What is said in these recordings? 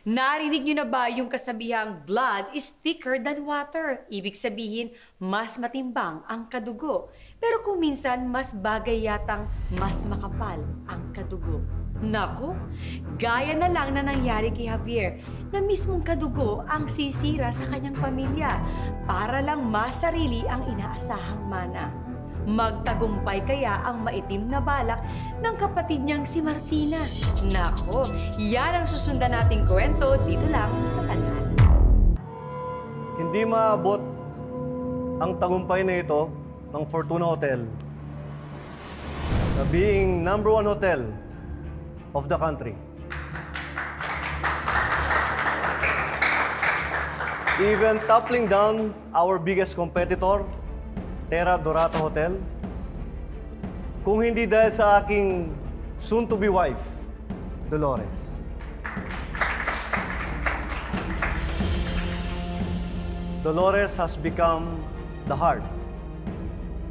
Narinig niyo na ba yung kasabihang blood is thicker than water? Ibig sabihin, mas matimbang ang kadugo. Pero kung minsan, mas bagay yatang mas makapal ang kadugo. Nako, gaya na lang na nangyari kay Javier na mismong kadugo ang sisira sa kanyang pamilya para lang masarili ang inaasahang mana. Magtagumpay kaya ang maitim na balak ng kapatid niyang si Martina? Nako, yan ang susundan nating kwento dito lang sa Tanan. Hindi maabot ang tagumpay na ito ng Fortuna Hotel na being #1 hotel of the country. Even toppling down our biggest competitor, Terra Dorata Hotel, kung hindi dahil sa aking soon-to-be wife, Dolores. Dolores has become the heart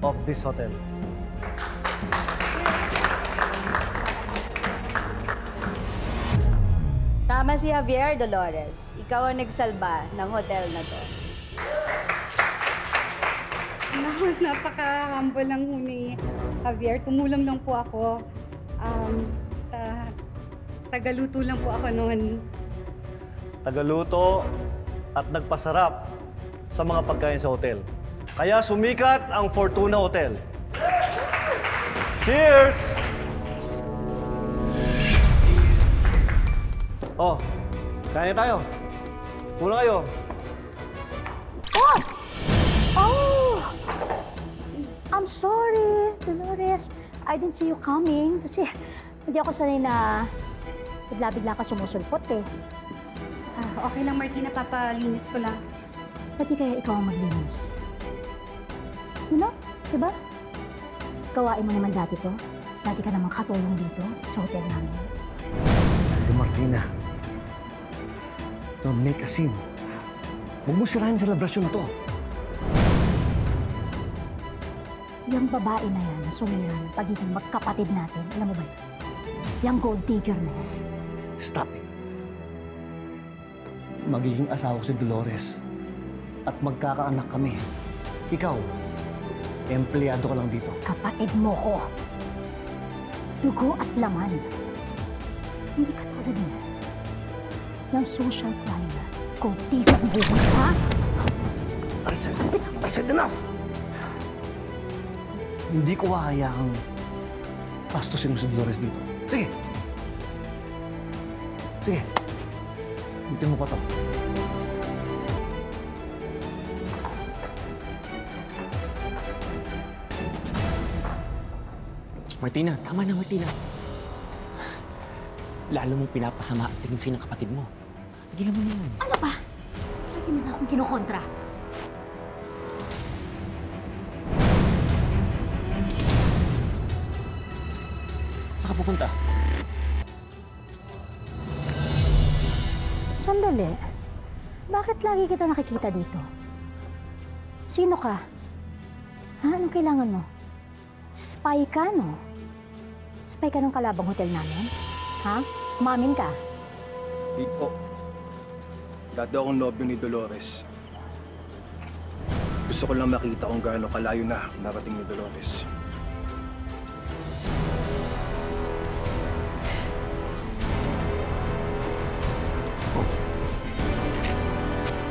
of this hotel. Tama si Javier, Dolores. Ikaw ang nagsalba ng hotel na to. Napaka-humble lang ho ni Javier. Tumulong lang po ako. Tagaluto lang po ako noon. Tagaluto at nagpasarap sa mga pagkain sa hotel. Kaya sumikat ang Fortuna Hotel. Cheers! Oh, kain tayo. Muna kayo. Oh! Oh! I'm sorry, Dolores. I didn't see you coming kasi hindi ako sanay na bigla-bigla ka sumusulpot eh. Okay lang, Martina. Papalinis ko lang. Pati kaya ikaw ang maglinis. You know, diba? Gawain mo naman dati to. Dati ka naman katulong dito sa hotel namin. Martina, don't make a scene. Huwag mo sirahin sa selebrasyon na to. Yung babae na yan na sumira ng pagiging magkapatid natin, alam mo ba yun? Yung gold digger na yan. Stop it. Magiging asawa ko si Dolores at magkakaanak kami. Ikaw, empleyado ka lang dito. Kapatid mo ko. Dugo at laman. Hindi ka tulad niya. Yung social climber, gold digger ang buhay, ha? I said enough! Hindi ko hahayaang pastusin mo si Dolores dito. Sige! Sige! Butin mo pa to. Martina, tama na, Martina. Lalo mong pinapasama ang tingin sa'yo ng kapatid mo. Tigilan mo na yan. Ano ba? Lagi mo na akong kinukontra. Saan ka pupunta? Sandali. Bakit lagi kita nakikita dito? Sino ka? Ha? Anong kailangan mo? Spy ka, no? Spy ka ng kalabang hotel namin? Ha? Umamin ka? Di po. Dati akong nobyo ni Dolores. Gusto ko lang makita kung gaano kalayo na narating ni Dolores.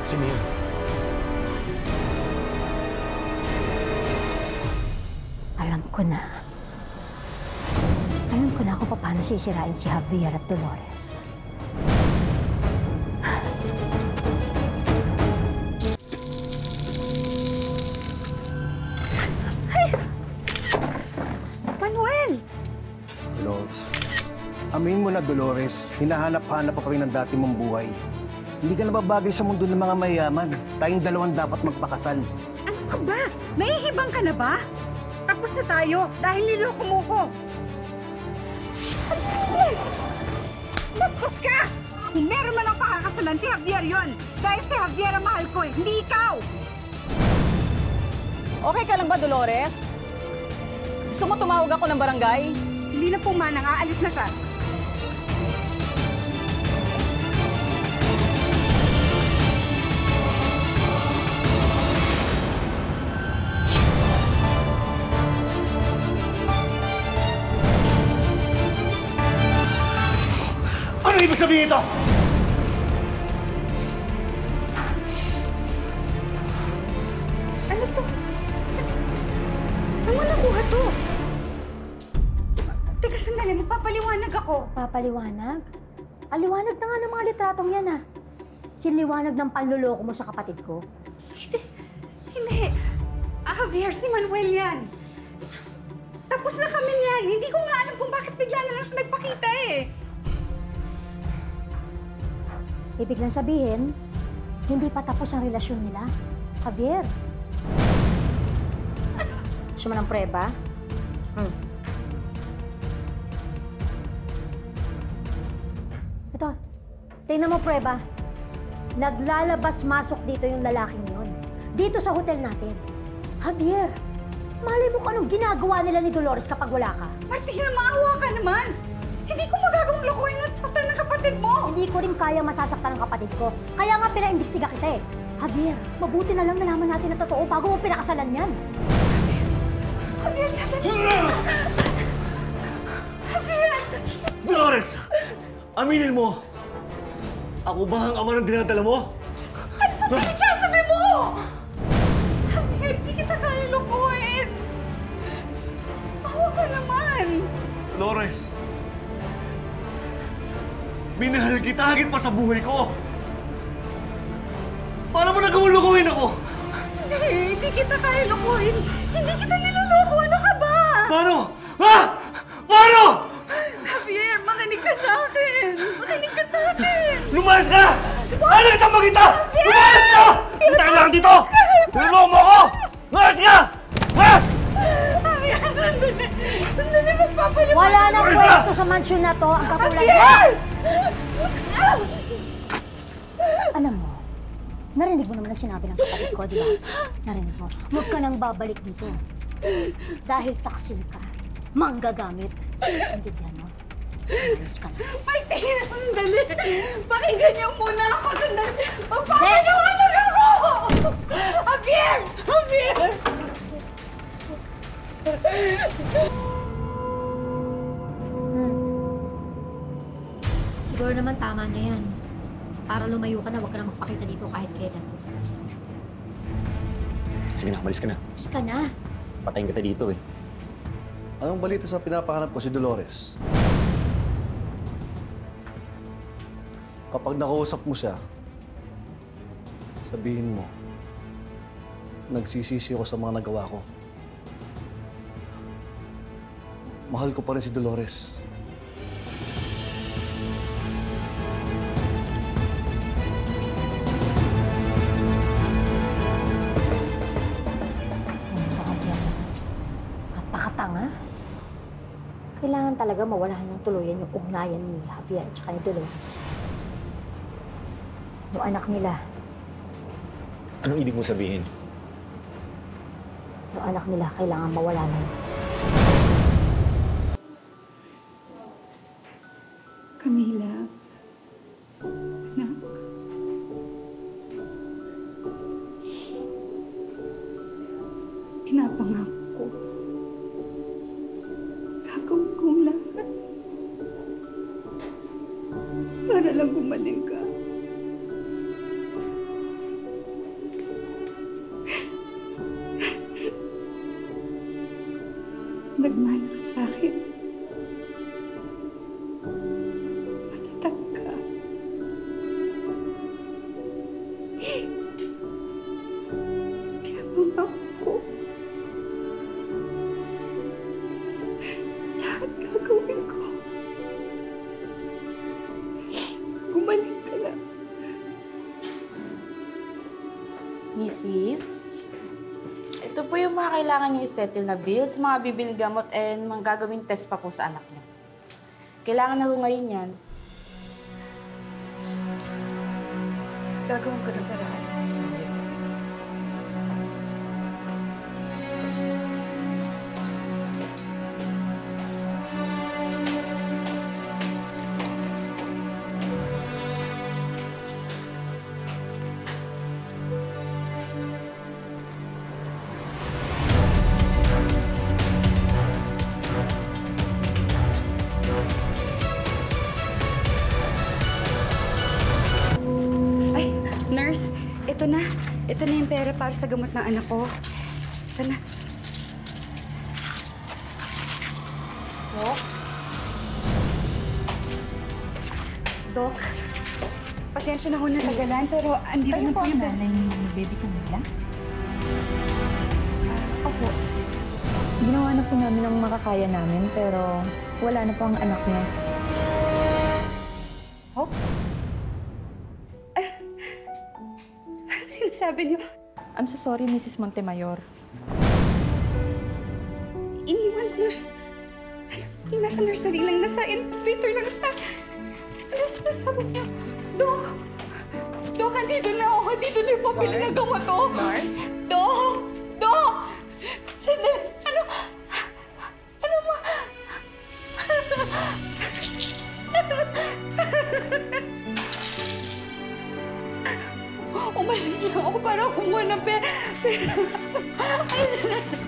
Sino yun? Alam ko na. Alam ko na kung paano sisirain si Javier at Dolores. Hey! Manuel! Dolores. Amin mo na, Dolores. Hinahanap-hanap pa kami ng dati mong buhay. Hindi ka nababagay sa mundo ng mga mayayaman. Tayong dalawang dapat magpakasal. Ano ka ba? Nahihibang ka na ba? Tapos na tayo dahil niloko mo ko. Bastos ka! Kung meron man ang pakakasalan, si Javier yon. Dahil si Javier ang mahal ko eh, hindi ikaw! Okay ka lang ba, Dolores? Gusto mo tumawag ako ng barangay? Hindi na po manang, aalis na siya. sabihin ito? Ano to? Saan mo nakuha to? Teka, sandali. Magpapaliwanag ako. Papaliwanag? Aliwanag na nga ng mga litratong yan, ah. Sinliwanag ng panluloko mo sa kapatid ko. Hindi. Javier, si Manuel yan. Tapos na kami niyan. Hindi ko nga alam kung bakit bigla na lang siya nagpakita eh. Ibig lang sabihin, hindi pa tapos ang relasyon nila. Javier. Ano? Gusto mo ng preba? Ito, tingnan mo preba. Naglalabas-masok dito yung lalaking yon. Dito sa hotel natin. Javier, malay mo kung anong ginagawa nila ni Dolores kapag wala ka. Martina, maawa ka naman. Hindi ko magagawang lokohin at saktan ng kapatid mo. Hindi ko rin kaya masasaktan ng kapatid ko. Kaya nga pinaimbestiga kita eh. Javier, mabuti na lang nalaman natin na totoo bago mo pinakasalan yan. Javier, sandali. Javier! Dolores! Aminin mo! Ako ba ang ama ng dinadala mo? Ano ba pinagsasabi mo? Javier, hindi kita kaya lokohin. Maawa ka naman. Dolores! Minahal kita higit pa sa buhay ko! Paano mo nagawulukuhin ako? Hindi kita kaya lokohin. Hindi kita niloloko. Ano ka ba? Paano? Ha? Paano? Javier, makinig ka sa akin. Makinig ka sa akin. Lumayas ka! Ano kitang makita? Lumayas ka! Kita ka lang dito! Tulungan mo ako! Lumayas ka! Lumayas! Javier, sandali. Sandali, magpapaliwanag. Wala nang Lumayas ka! pwesto sa mansyon na to ang katulad mo. Javier! Alam mo, narinig mo naman ang sinabi ng kapatid ko, di ba? Narinig mo. Huwag ka nang babalik dito. Dahil taksil ka, manggagamit. Intindihan mo? Umayos ka na. Martina, sandali. Pakinggan niyo muna ako. Sandali. Magpapaliwanag ako! Javier! Javier! Siguro naman tama na yan. Para lumayo ka na, huwag ka na magpakita dito kahit kailan. Sige na, umalis ka na. Mas ka na. Patayin kita dito eh. Anong balita sa pinapahanap ko si Dolores? Kapag nakausap mo siya, sabihin mo, nagsisisi ako sa mga nagawa ko. Mahal ko pa rin si Dolores. Napakatanga. Kailangan talaga mawalahan ng tuluyan yung ugnayan ni Javier at saka ni Dolores. Yung anak nila, Anong ibig mo sabihin? yung anak nila kailangan mawala na. Camila, anak. Pinapangako ko. Gagawin kong lahat. Para lang gumaling ka. Nagmana ka sa akin. Matatag ka. Pinapangako ko. Lahat gagawin ko. Gumaling ka na. Mrs., ito po yung mga kailangan niyo i-settle na bills, mga bibiling gamot, and mga gagawing test pa po sa anak niyo. Kailangan na ho ngayon yan. Gagawin ko ng paraan. Nurse, ito na. Ito na yung pera para sa gamot ng anak ko. Ito na. Dok, pasensya na ho na tagalan, pero andito na po yung pera. nanay ni baby Camila? Opo. Ginawa na po namin ang makakaya namin, pero wala na po ang anak niya. Hope? Anong sinasabi niyo? I'm so sorry, Mrs. Montemayor. Iniwan ko na siya. Nasa nursery lang, nasa incubator lang siya. Ano sinasabi niyo? Dok! Dok, andito na ako. Andito na yung pambili ng gamot, oh. Nurse? Dok! Dok! Sandali. Ano? Ano mo? Umalis lang ako para kumuha ng pera. Ano sinasabi?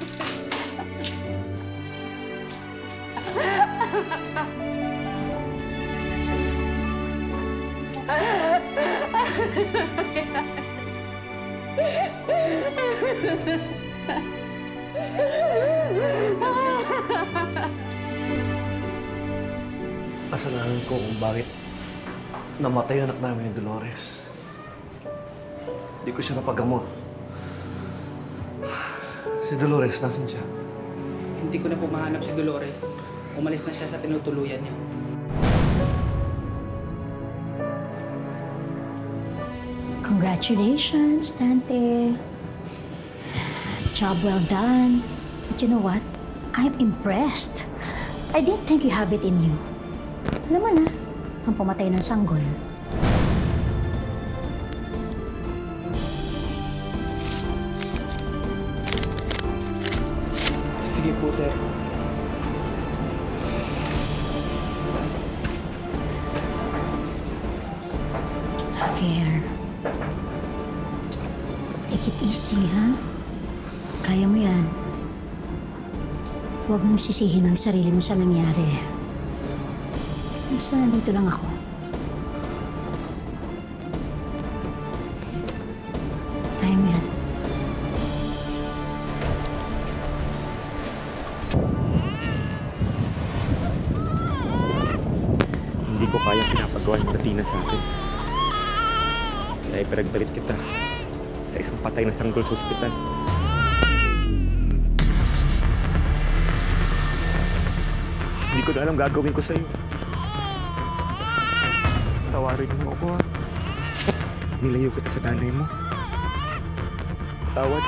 Kasalanan ko kung bakit namatay ang anak namin yung Dolores. Hindi ko siya napagamot. Si Dolores, nasan siya? Hindi ko na po mahanap si Dolores. Umalis na siya sa tinutuluyan niya. Congratulations, Tante. Job well done. But you know what? I'm impressed. I didn't think you have it in you. Alam mo na, ang pumatay ng sanggol. Sige po, sir. Javier, take it easy, ha? Kaya mo yan. Huwag mong sisihin ang sarili mo sa nangyari. Basta nandito lang ako. Kaya mo yan. Hindi ko kayang pinapagawa yung Martina sa akin. Kaya ipinagbalit kita sa isang patay na sanggol sa ospital. Hindi ko na alam gagawin ko sa'yo. Tawarin mo ako, ha? Nilayo kita sa nanay mo. Tawad.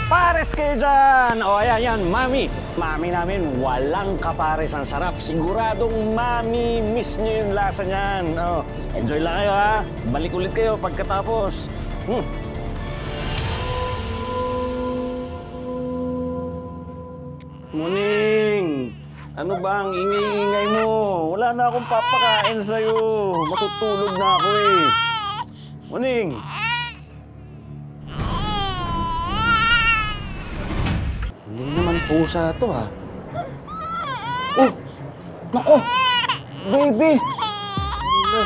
Pares kayo dyan! O, ayan, yan, Mami. Mami namin, walang kapares ang sarap. Siguradong Mami-miss nyo yung lasa niyan. O, enjoy lang kayo, ha? Balik ulit kayo pagkatapos. Muning! Ano ba ang ingay-ingay mo? Wala na akong papakain sa'yo. Matutulog na ako, eh. Muning! Hindi naman pusa to, ha? Oh! Nako! Baby! Wala.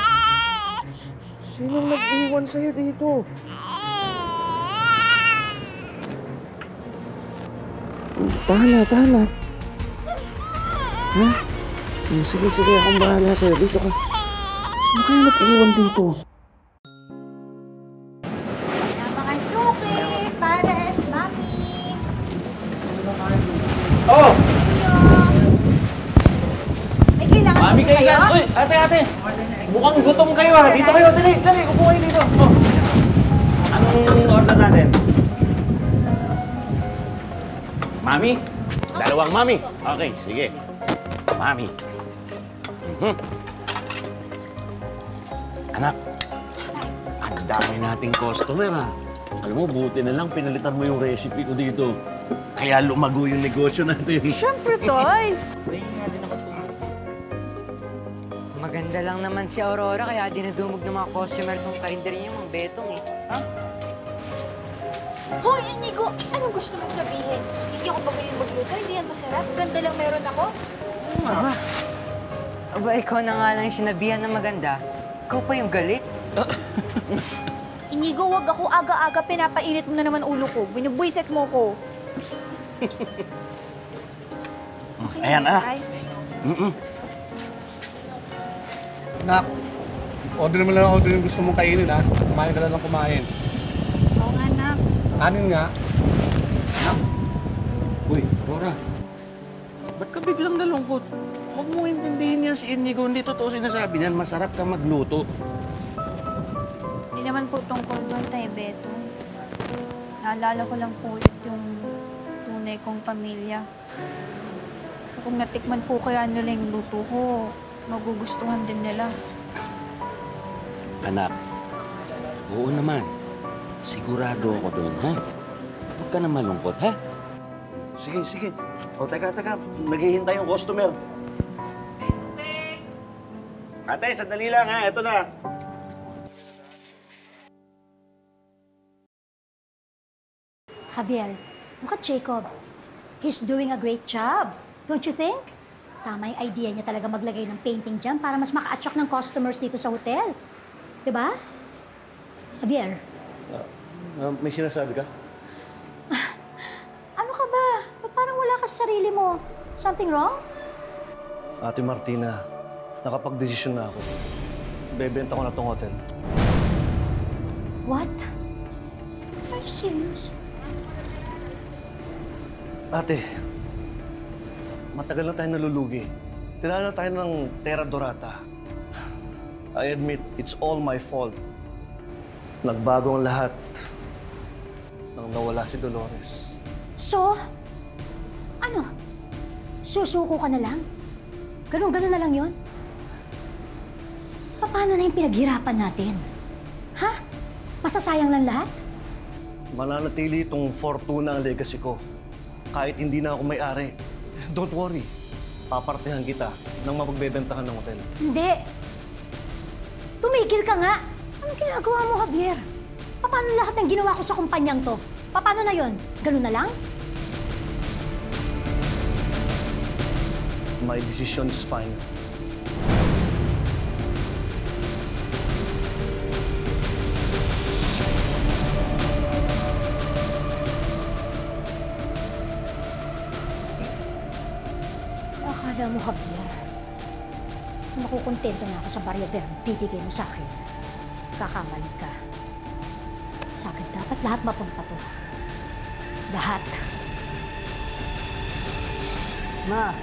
Sino nag-iwan sa'yo dito? Tahan na. Ha? Sige, akong bahala sa'yo. Dito ka. Sino kaya nag-iwan dito? Mga suki, pares, mami. Oh! May kailangan Mami kayo dyan! Uy! Ate! Mukhang gutom kayo, ha? Dito kayo! Dali! Upo kayo dito! Oh. Anong order natin? Mami? Dalawang mami? Okay, sige. Mami. Anak, ang dami nating customer, ha? Alam mo, buti na lang pinalitan mo yung recipe ko dito. Kaya lumago yung negosyo natin. Siyempre, Toy. Maganda lang naman si Aurora, kaya dinudumog ng mga customer tong karinderya niya, mga betong eh. Ha? Hoy, Inigo! Anong gusto mong sabihin? Hindi ako magaling magluto, hindi yan masarap. Ganda lang meron ako. Aba, ikaw na nga lang yung sinabihan na maganda. Ikaw pa yung galit. Inigo, wag ako aga-aga. Pinapainit mo na naman ulo ko. Binubwisit mo ko. Ayan, anak. Nak, order mo lang order yung gusto mong kainin, ha? Kumain ka lang kumain. Oo nga, Nak. Kanin nga. Uy, Aurora. Ba't ka biglang nalungkot? Huwag mo intindihin yan si Inigo. Hindi totoo sinasabi niyan. Masarap ka magluto. Hindi naman po tungkol doon, Tay Beto. Naalala ko lang po ulit yung tunay kong pamilya. Kung natikman po kaya nila yung luto ko, magugustuhan din nila. Anak, oo naman. Sigurado ako doon, ha? Huwag ka na malungkot, ha? Sige, sige. O, teka. Naghihintay yung customer. Ate, sandali lang, ha? Ito na. Javier, look at Jacob. He's doing a great job. Don't you think? Tama yung idea niya talaga maglagay ng painting dyan para mas maka-attract ng customers dito sa hotel. Diba? Javier? May sinasabi ka? Ano ka ba? Ba't parang wala ka sa sarili mo? Something wrong? Ate Martina, nakapag-desisyon na ako. Bebenta ko na tong hotel. What? Are you serious? Ate, matagal na tayo nalulugi. Tinala na tayo ng Terra Dorata. I admit, it's all my fault. Nagbago ang lahat nang nawala si Dolores. So, ano? Susuko ka na lang? Ganun na lang yon? Paano na yung pinaghirapan natin? Ha? Masasayang lang lahat? Mananatili itong fortuna ang legacy ko. Kahit hindi na ako may-ari. Don't worry. Papartihan kita nang mapagbebentahan ng hotel. Hindi. Tumigil ka nga. Anong ginagawa mo, Javier? Paano lahat ng ginawa ko sa kumpanyang to? Paano na yon? Ganun na lang? My decision is final. Akala mo, Javier, makukontento na ako sa barya-ber bibigay mo sa akin. Kakamali ka. Sa akin dapat lahat mapunta to. Lahat. Ma!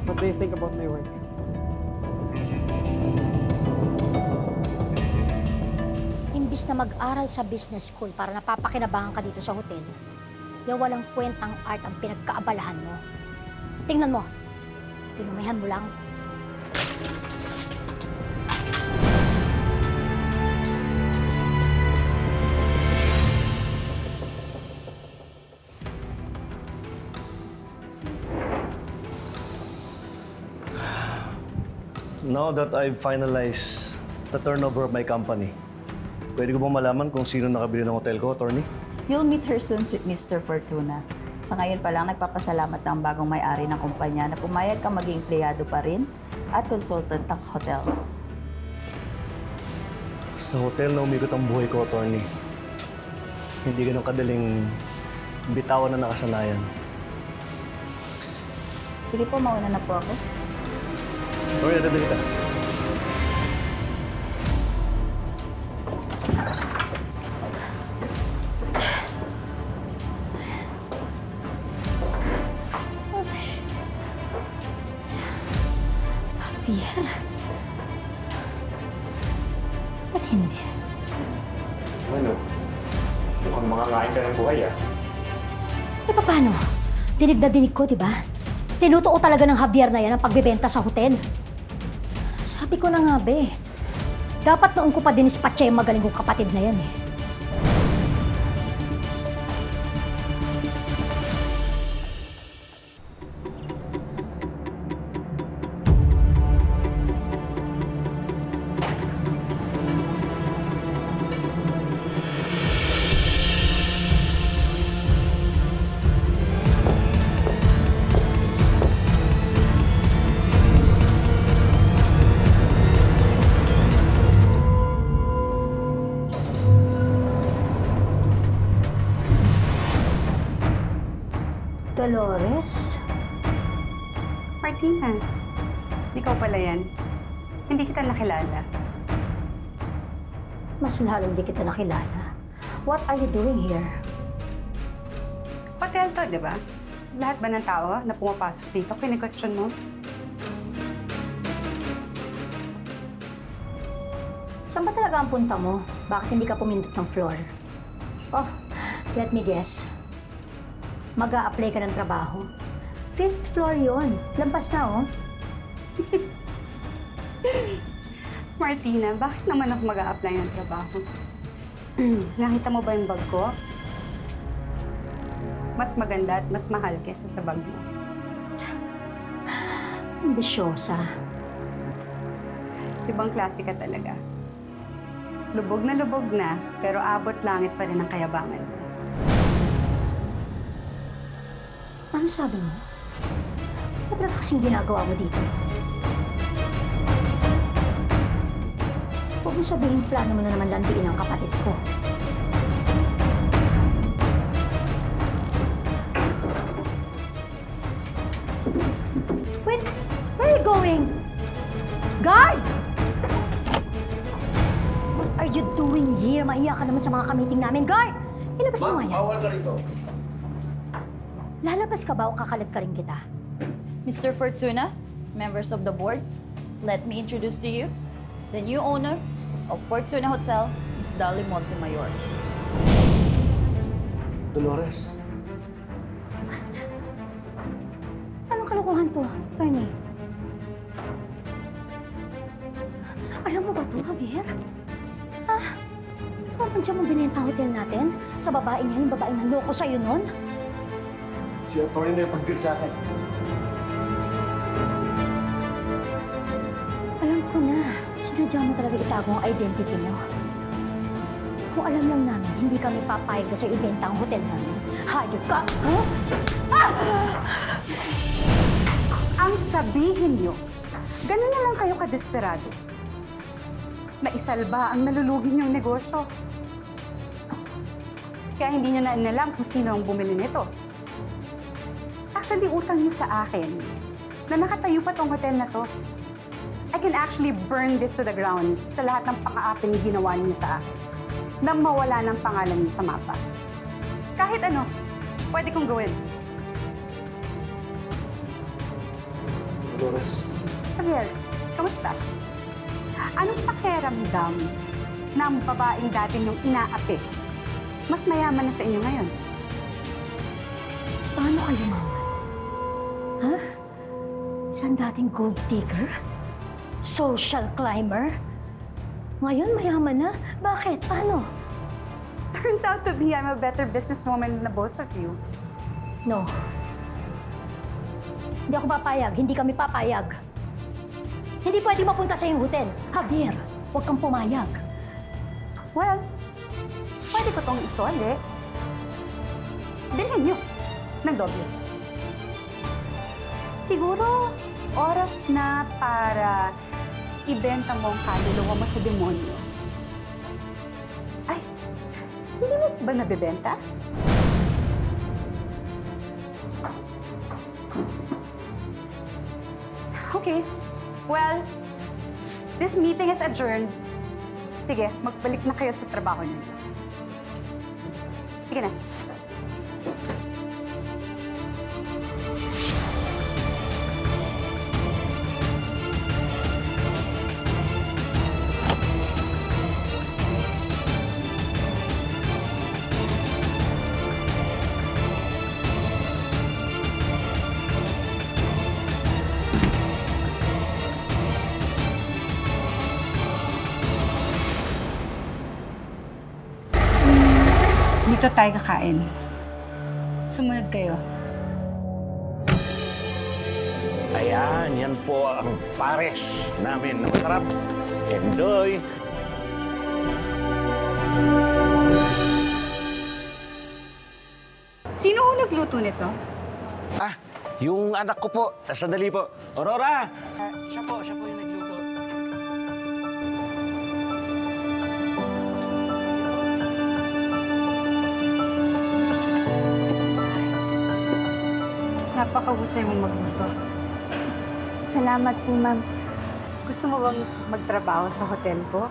What do you think about my work? Imbis na mag-aral sa business school para napapakinabangan ka dito sa hotel, walang kwentang art ang pinagkaabalahan mo. Tingnan mo. Tinumihan mo lang. Now that I've finalized the turnover of my company, pwede ko bang malaman kung sino nakabili ng hotel ko, attorney? You'll meet her soon, Mr. Fortuna. Sa ngayon pa lang, nagpapasalamat ng bagong may-ari ng kumpanya na pumayag ka maging empleyado pa rin at consultant ng hotel. Sa hotel na umikot ang buhay ko, attorney. Hindi ganun kadaling bitawan na nakasanayan. Sige po, mauna na po ako. Attorney, natanda kita. Javier? Ba't hindi? Ano? Mukhang mangangain ka ng buhay, ah. Eh, paano? Dinig na dinig ko, di ba? Tinutuo talaga ng Javier na yan ang pagbebenta sa hotel. Sabi ko na nga, be. Dapat noon ko pa dinispatcha yung magaling kong kapatid na yan, eh. Dolores? Martina, ikaw pala yan. Hindi kita nakilala. Mas lalong di kita nakilala. What are you doing here? Hotel to, di ba? Lahat ba ng tao na pumapasok dito, kini-question mo? Saan ba talaga ang punta mo? Bakit hindi ka pumindot ng floor? Oh, let me guess. Mag-a-apply ka ng trabaho. 5th floor yon. Lampas na, oh. Martina, bakit naman ako mag-a-apply ng trabaho? Nakita mo ba yung bag ko? Mas maganda at mas mahal kesa sa bag mo. Ambisyosa. Ibang klase ka talaga. Lubog na, pero abot langit pa rin ang kayabangan mo. Ano sabi mo? Ano talaga kasing ginagawa mo dito? Huwag mo sabihin plano mo na naman landiin ang kapatid ko. Wait! Where are you going? Guard! What are you doing here? Mahiya ka naman sa mga kamiting namin. Guard! Ilabas mo nga yan. Bawal ka rito. Lalabas ka ba o kakalat ka rin kita? Mr. Fortuna, members of the board, let me introduce to you the new owner of Fortuna Hotel, Ms. Dolly Montemayor. Dolores. What? Anong kalokohan to, Bernie? Alam mo ba ito, Javier? Ha? Ikaw ba dyan mo binenta ang hotel natin? Sa babaeng yan, yung babaeng naloko sa'yo nun? Si attorney na yung pag-deal sa akin. Alam ko na. Sinadya mo talaga itago ang identity mo. Kung alam lang namin, hindi kami papayag na sa'yo ibenta ang hotel namin. Hayop ka! Ha? Ah! Ang sabihin niyo, ganun na lang kayo kadesperado. Naisalba ang nalulugi niyong negosyo. Kaya hindi niyo na inalam kung sino ang bumili nito. Actually, utang niyo sa akin na nakatayo pa tong hotel na to. I can actually burn this to the ground sa lahat ng pang-aaping ginawa niyo sa akin na mawala ng pangalan niyo sa mapa. Kahit ano, pwede kong gawin. Dolores. Javier, kamusta? Anong pakiramdam na ang babaeng dati niyong inaapi mas mayaman na sa inyo ngayon? Paano kayo naman? Ha? Isang dating gold digger? Social climber? Ngayon, mayaman na? Bakit? Paano? Turns out to be I'm a better businesswoman than both of you. No. Hindi ako papayag. Hindi kami papayag. Hindi pwede mapunta sa iyong hotel. Javier, huwag kang pumayag. Well, pwede ko tong isole. Bilhin niyo ng doble. Siguro, oras na para ibenta mo ang kaluluwa mo sa demonyo. Ay, hindi mo ba nabibenta? Okay. Well, this meeting is adjourned. Sige, magbalik na kayo sa trabaho niyo. Sige na. Dito tayo kakain. Sumunod kayo. Ayan, yan po ang pares namin na masarap. Enjoy! Sino ho nagluto nito? Ah, yung anak ko po. Sandali po. Aurora! Siya po yung nagluto. Napakahusay mong magluto. Salamat po, ma'am. Gusto mo bang magtrabaho sa hotel ko?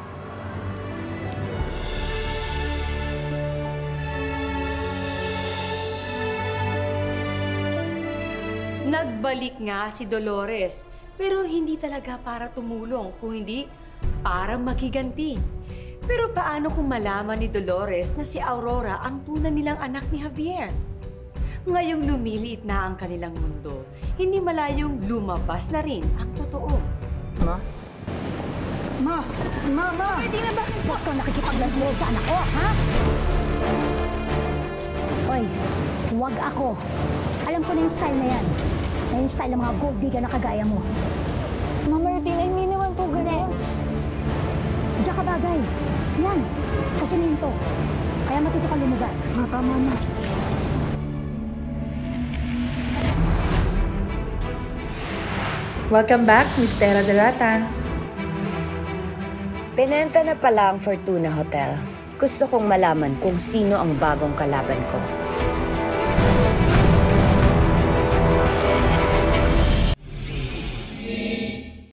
Nagbalik nga si Dolores, pero hindi talaga para tumulong, kung hindi para makiganti. Pero paano kung malaman ni Dolores na si Aurora ang tunay nilang anak ni Javier? Ngayong lumiliit na ang kanilang mundo, hindi malayong lumabas na rin ang totoo. Ma? Pwede na ba? Huwag kang nakikipaglalaro sa anak ko, ha? Hoy, huwag ako. Alam ko na yung style na yan. Na yung style ng mga gold digger na kagaya mo. Mama Martina, hindi naman po ganun. Diyan ka bagay. Yan, sa semento. Kaya matito ka lumugar. Tama na. Welcome back, Miss Tera Dorata. Pinenta na pala ang Fortuna Hotel. Gusto kong malaman kung sino ang bagong kalaban ko.